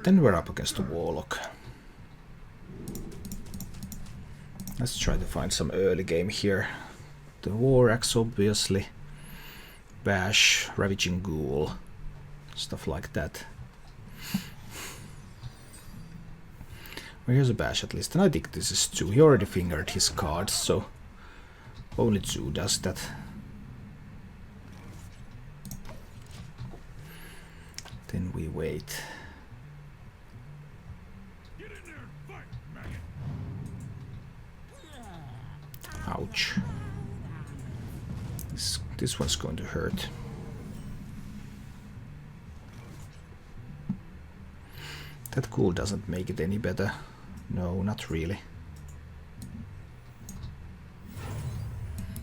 Then we're up against the Warlock. Let's try to find some early game here. The War Axe, obviously. Bash, Ravaging Ghoul, stuff like that. Well, here's a Bash at least, and I think this is Zoo. He already fingered his cards, so only Zoo does that. Then we wait. Ouch. This one's going to hurt. That ghoul doesn't make it any better. No, not really.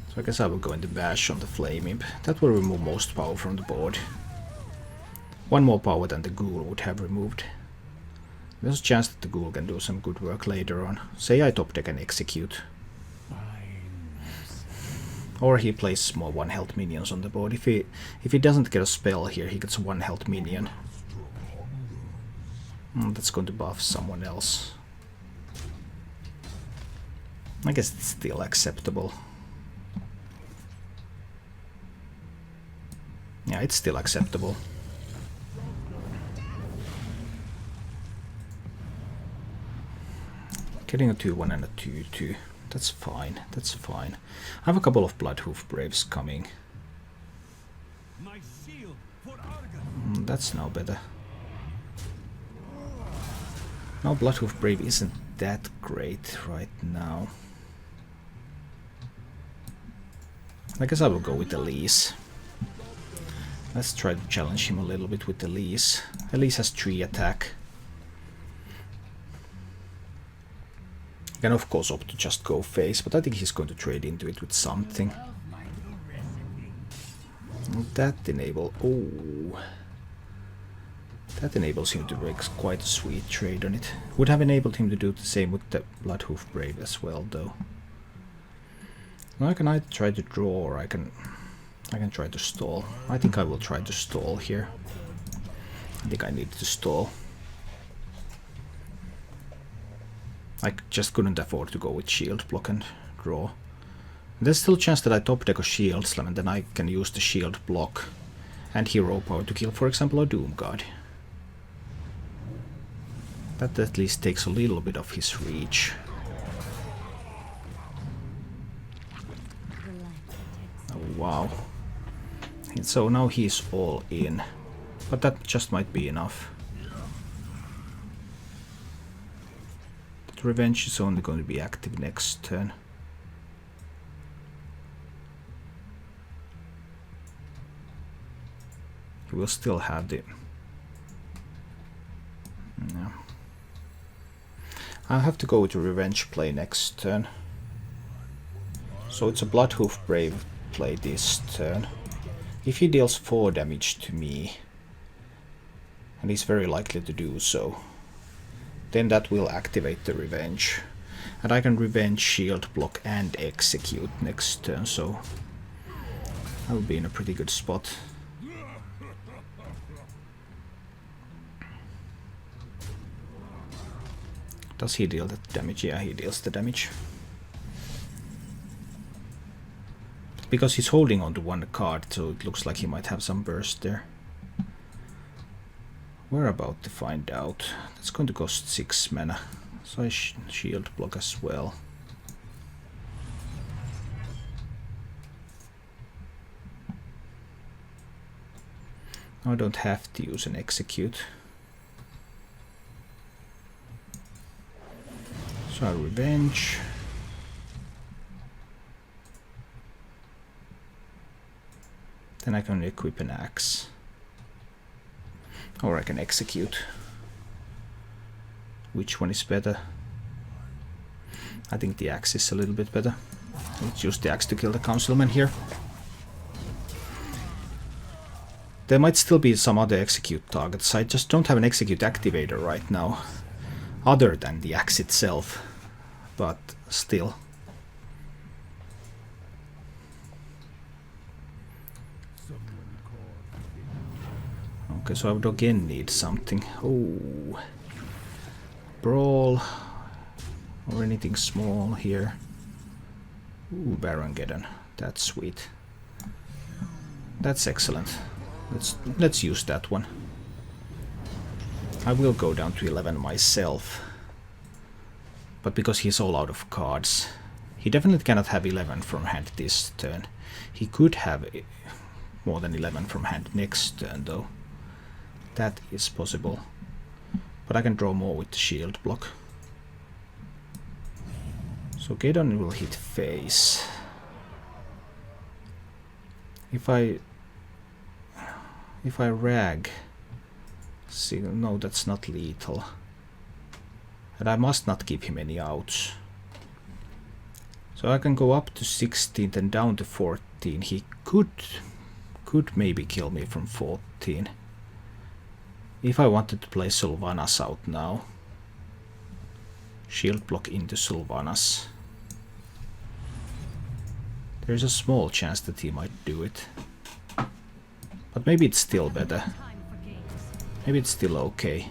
So I guess I will go into Bash on the Flame Imp. That will remove most power from the board. One more power than the ghoul would have removed. There's a chance that the ghoul can do some good work later on. Say I top deck and execute. Or he plays more 1 health minions on the board. If he doesn't get a spell here, he gets 1 health minion. That's going to buff someone else. I guess it's still acceptable. Yeah, it's still acceptable. Getting a 2-1 and a 2-2. That's fine, that's fine. I have a couple of Bloodhoof Braves coming. That's now better. Now Bloodhoof Brave isn't that great right now. I guess I will go with Elise. Let's try to challenge him a little bit with Elise. Elise has 3 attack. You can of course opt to just go face, but I think he's going to trade into it with something. That enables him to make quite a sweet trade on it. Would have enabled him to do the same with the Bloodhoof Brave as well, though. Now I can either try to draw or I can try to stall. I think I will try to stall here. I think I need to stall. I just couldn't afford to go with shield block and draw. There's still a chance that I top deck a shield slam and then I can use the shield block and hero power to kill, for example, a Doom God. That at least takes a little bit of his reach. Oh wow. And so now he's all in. But that just might be enough. Revenge is only going to be active next turn. He will still have the... No. I'll have to go with the Revenge play next turn. So it's a Bloodhoof Brave play this turn. If he deals 4 damage to me, and he's very likely to do so, then that will activate the Revenge. And I can Revenge, shield block and execute next turn, so I will be in a pretty good spot. Does he deal the damage? Yeah, he deals the damage. Because he's holding on to 1 card, so it looks like he might have some burst there. We're about to find out. That's going to cost 6 mana, so I shield block as well. I don't have to use an execute. So I Revenge. Then I can equip an axe. Or I can execute. Which one is better? I think the axe is a little bit better. Let's use the axe to kill the councilman here. There might still be some other execute targets. I just don't have an execute activator right now, other than the axe itself, but still. Okay, so I would again need something. Oh, brawl or anything small here. Ooh, Barongeddon. That's sweet. That's excellent. Let's use that one. I will go down to 11 myself. But because he's all out of cards, he definitely cannot have 11 from hand this turn. He could have more than 11 from hand next turn though. That is possible. But I can draw more with the shield block. So Geddon will hit face. If I rag... See, no, that's not lethal. And I must not give him any outs. So I can go up to 16 and down to 14. He could maybe kill me from 14. If I wanted to play Sylvanas out now. Shield block into Sylvanas. There's a small chance that he might do it. But maybe it's still better. Maybe it's still okay.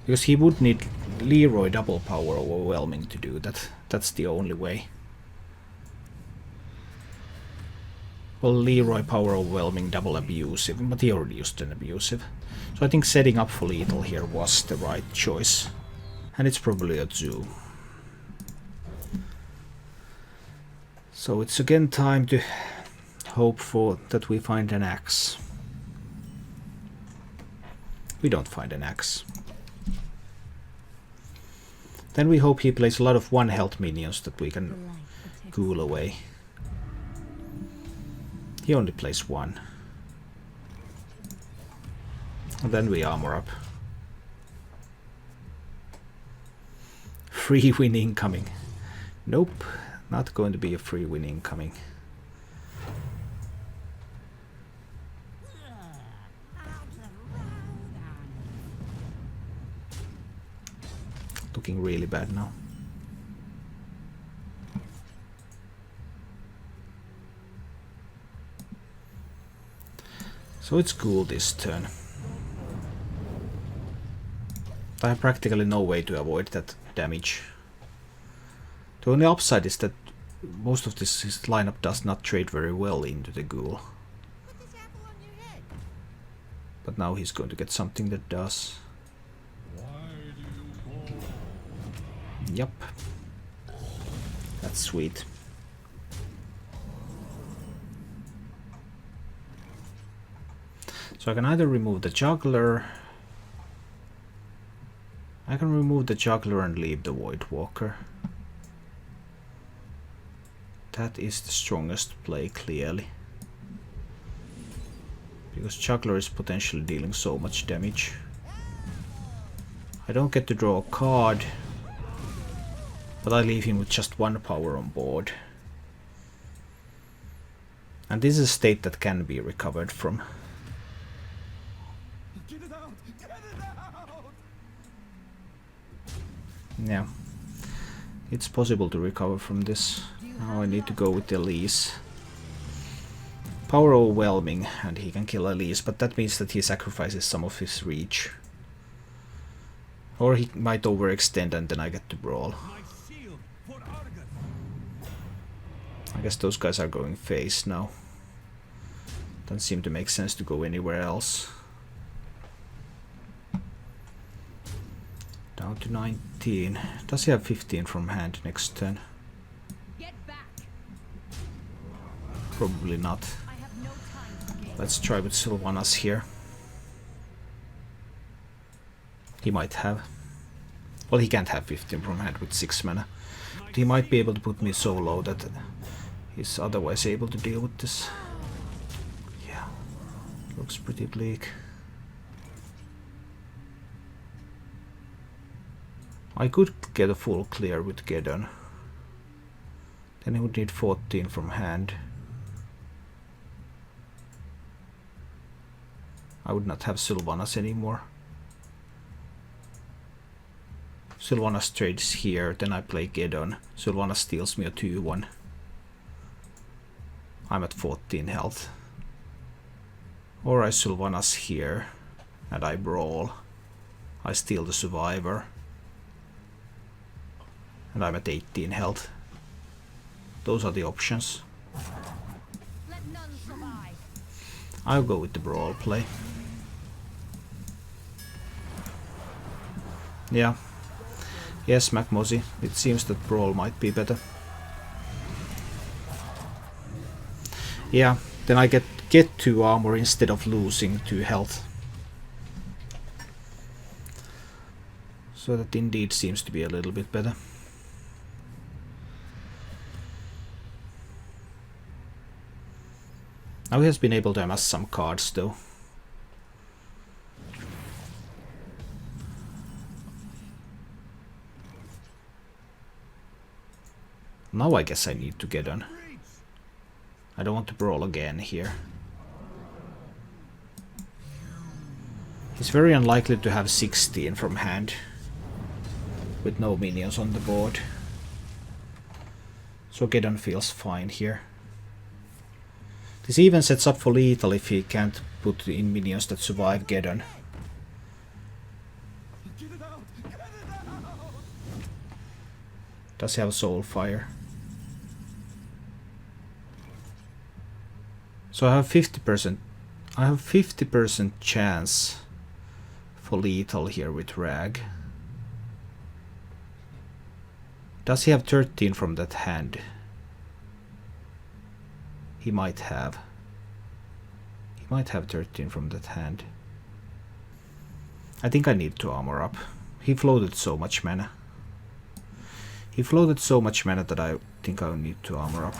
Because he would need Leroy double power overwhelming to do that. That's the only way. Well, Leroy power overwhelming double abusive, but he already used an abusive. So I think setting up for lethal here was the right choice. And it's probably a zoo. So it's again time to hope for that we find an axe. We don't find an axe. Then we hope he plays a lot of 1 health minions that we can ghoul away. He only plays 1. And then we armor up. Free win incoming. Nope, not going to be a free win incoming. Looking really bad now. So it's cool this turn. I have practically no way to avoid that damage. The only upside is that most of this his lineup does not trade very well into the ghoul. But now he's going to get something that does. Yep. That's sweet. So I can either remove the juggler. I can remove the juggler and leave the Void Walker. That is the strongest play, clearly. Because juggler is potentially dealing so much damage. I don't get to draw a card. But I leave him with just 1 power on board. And this is a state that can be recovered from. Get it out! Get it out! Yeah. It's possible to recover from this. Now I need to go with Elise. Power overwhelming, and he can kill Elise, but that means that he sacrifices some of his reach. Or he might overextend and then I get to brawl. I guess those guys are going face now. Doesn't seem to make sense to go anywhere else. Down to 19. Does he have 15 from hand next turn? Probably not. Let's try with Sylvanas here. He might have. Well, he can't have 15 from hand with 6 mana. But he might be able to put me so low that he's otherwise able to deal with this. Yeah, looks pretty bleak. I could get a full clear with Geddon. Then he would need 14 from hand. I would not have Sylvanas anymore. Sylvanas trades here, then I play Geddon. Sylvanas steals me a 2-1. I'm at 14 health. Or I Sylvanas here, and I brawl. I steal the survivor. And I'm at 18 health. Those are the options. Let none survive. I'll go with the brawl play. Yeah. Yes, McMozzie. It seems that brawl might be better. Yeah, then I get 2 armor instead of losing 2 health. So that indeed seems to be a little bit better. Now he has been able to amass some cards though. Now I guess I need to get on. I don't want to brawl again here. He's very unlikely to have 16 from hand with no minions on the board. So Geddon feels fine here. This even sets up for lethal if he can't put in minions that survive Geddon. Does he have Soulfire? So I have 50%. I have 50% chance for lethal here with Rag. Does he have 13 from that hand? He might have. He might have 13 from that hand. I think I need to armor up. He floated so much mana. He floated so much mana that I think I'll need to armor up.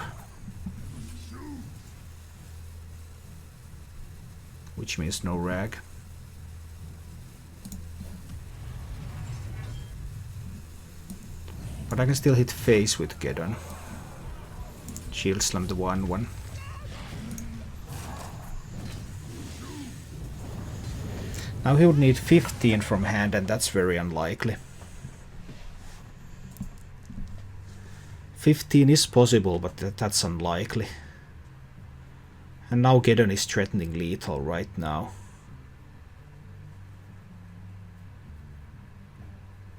Which means no Rag. But I can still hit face with Geddon. Shield slam the 1/1. Now he would need 15 from hand, and that's very unlikely. 15 is possible, but that's unlikely. And now Geddon is threatening lethal right now.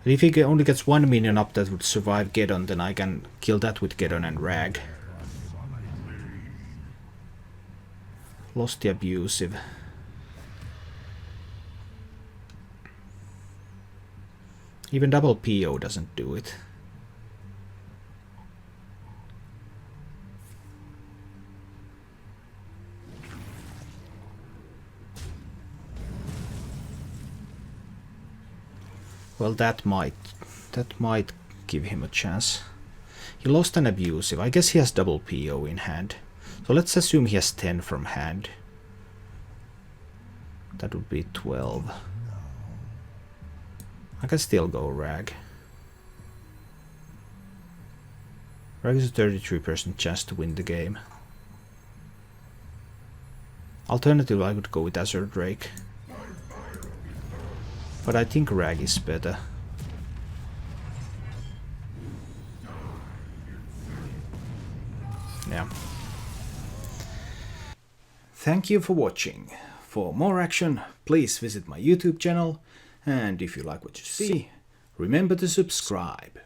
And if he only gets 1 minion up that would survive Geddon, then I can kill that with Geddon and Rag. Lost the abusive. Even double PO doesn't do it. Well, that might give him a chance. He lost an abusive. I guess he has double PO in hand. So let's assume he has 10 from hand. That would be 12. I can still go Rag. Rag is a 33% chance to win the game. Alternatively, I could go with Azure Drake. But I think Rag is better. Yeah. Thank you for watching. For more action, please visit my YouTube channel. And if you like what you see, remember to subscribe.